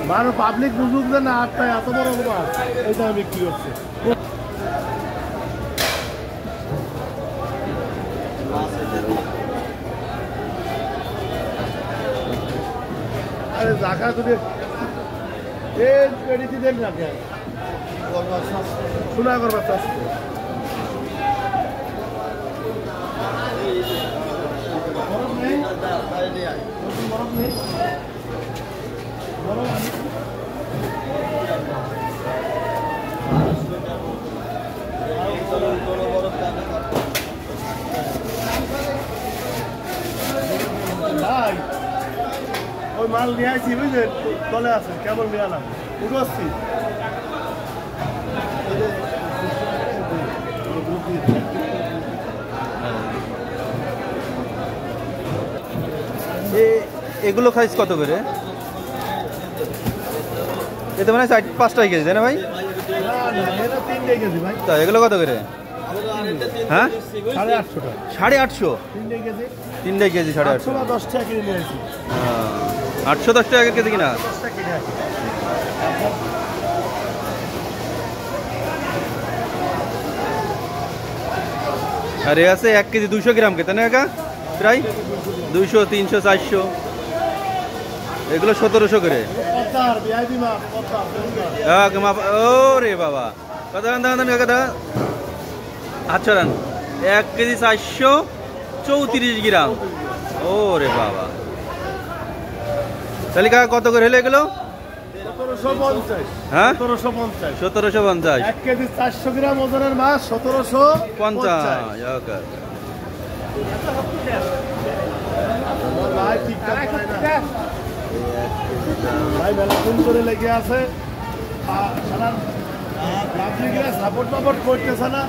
মানুষ পাবলিক বুঝুক যে না আটটায় এত বড় মাছ এই দামে বিক্রি হচ্ছে। আরে জায়গা যদি এই দেন না শোনা করবার চাচ্ছে ভাই ওই মাল নিয়ে আসছি বুঝলেন চলে আসেন কেমন নিয়ে আলাম উঠে আসছি এগুলো খাইস কত করে? এতে মানে 5টাই কেজি তাই না ভাই? তা এগুলো কত করে? হ্যাঁ 850 3টাই কেজি 850 10 টাকা কিনে নিয়েছি 810 টাকা কেজি কিনা আর এ আছে 1 কেজি 200 গ্রাম কে তাই না কাকা প্রায় 200 300 400 এগুলো 1700 করে ওরে বাবা কত দাম কাকা আচ্ছা রান 1 কেজি 434 গ্রাম ওরে বাবা তাহলে কাকা কত করে হলো এগুলো? 1750 হ্যাঁ 1750 1 কেজি 400 গ্রাম ওজনের মাছ 1750 ভাই মেলাদিন করে লেগে আছে সাপোর্ট করতেছে না।